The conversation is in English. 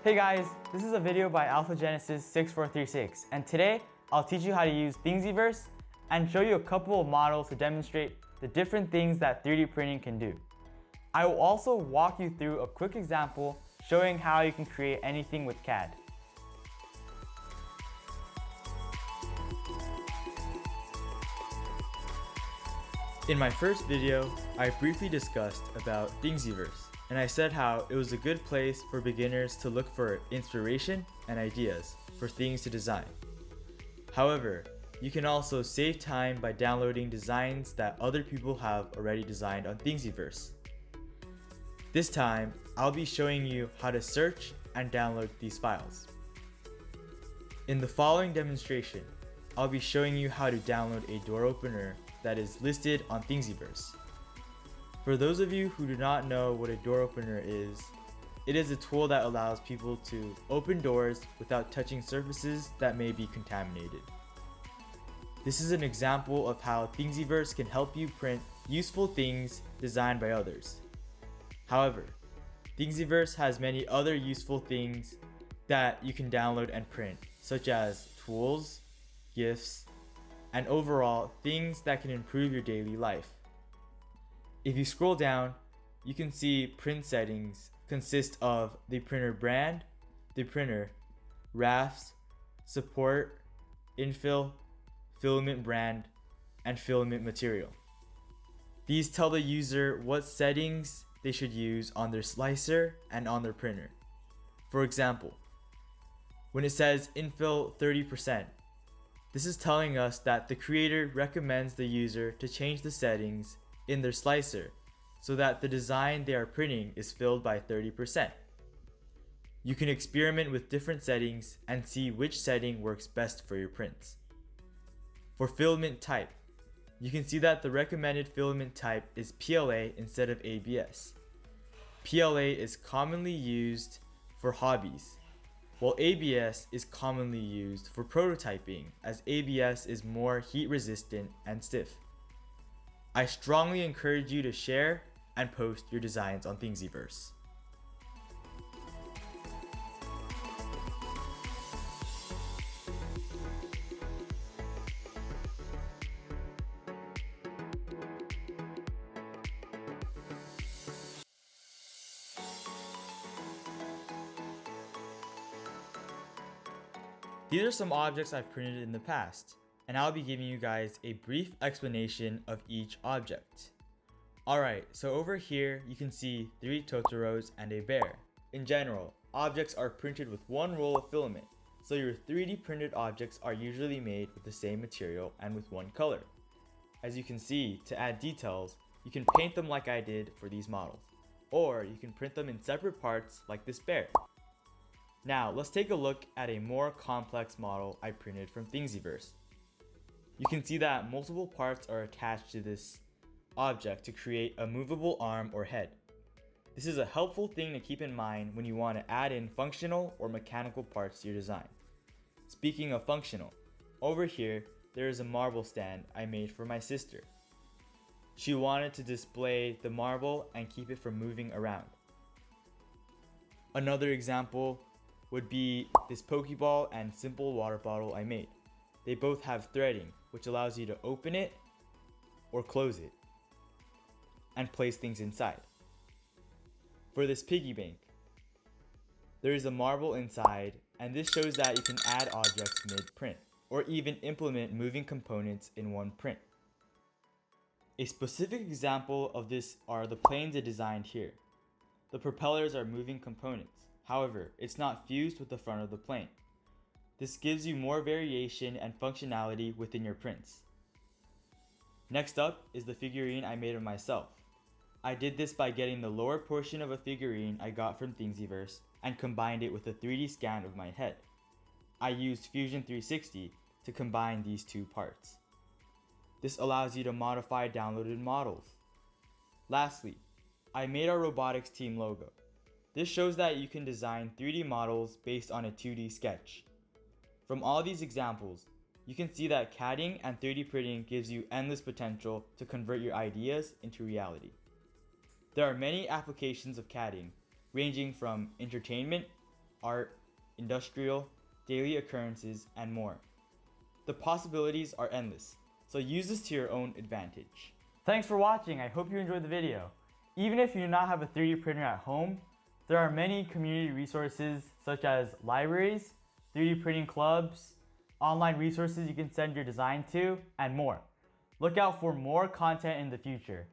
Hey guys, this is a video by AlphaGenesis6436, and today I'll teach you how to use Thingiverse and show you a couple of models to demonstrate the different things that 3D printing can do. I will also walk you through a quick example showing how you can create anything with CAD. In my first video, I briefly discussed about Thingiverse, and I said how it was a good place for beginners to look for inspiration and ideas for things to design. However, you can also save time by downloading designs that other people have already designed on Thingiverse. This time, I'll be showing you how to search and download these files. In the following demonstration, I'll be showing you how to download a door opener that is listed on Thingiverse. For those of you who do not know what a door opener is, it is a tool that allows people to open doors without touching surfaces that may be contaminated. This is an example of how Thingiverse can help you print useful things designed by others. However, Thingiverse has many other useful things that you can download and print, such as tools, GIFs, and overall things that can improve your daily life. If you scroll down, you can see print settings consist of the printer brand, the printer, rafts, support, infill, filament brand, and filament material. These tell the user what settings they should use on their slicer and on their printer. For example, when it says infill 30%, this is telling us that the creator recommends the user to change the settings in their slicer so that the design they are printing is filled by 30%. You can experiment with different settings and see which setting works best for your prints. For filament type, you can see that the recommended filament type is PLA instead of ABS. PLA is commonly used for hobbies, while ABS is commonly used for prototyping, as ABS is more heat resistant and stiff. I strongly encourage you to share and post your designs on Thingiverse. These are some objects I've printed in the past, and I'll be giving you guys a brief explanation of each object. Alright, so over here you can see 3 Totoros and a bear. In general, objects are printed with one roll of filament, so your 3D printed objects are usually made with the same material and with one color. As you can see, to add details, you can paint them like I did for these models, or you can print them in separate parts like this bear. Now, let's take a look at a more complex model I printed from Thingiverse. You can see that multiple parts are attached to this object to create a movable arm or head. This is a helpful thing to keep in mind when you want to add in functional or mechanical parts to your design. Speaking of functional, over here there is a marble stand I made for my sister. She wanted to display the marble and keep it from moving around. Another example would be this Pokeball and simple water bottle I made. They both have threading, which allows you to open it or close it and place things inside. For this piggy bank, there is a marble inside, and this shows that you can add objects mid-print or even implement moving components in one print. A specific example of this are the planes I designed here. The propellers are moving components. However, it's not fused with the front of the plane. This gives you more variation and functionality within your prints. Next up is the figurine I made of myself. I did this by getting the lower portion of a figurine I got from Thingiverse and combined it with a 3D scan of my head. I used Fusion 360 to combine these two parts. This allows you to modify downloaded models. Lastly, I made our robotics team logo. This shows that you can design 3D models based on a 2D sketch. From all these examples, you can see that CADing and 3D printing gives you endless potential to convert your ideas into reality. There are many applications of CADing, ranging from entertainment, art, industrial, daily occurrences, and more. The possibilities are endless, so use this to your own advantage. Thanks for watching. I hope you enjoyed the video. Even if you do not have a 3D printer at home, there are many community resources such as libraries, 3D printing clubs, online resources you can send your design to, and more. Look out for more content in the future.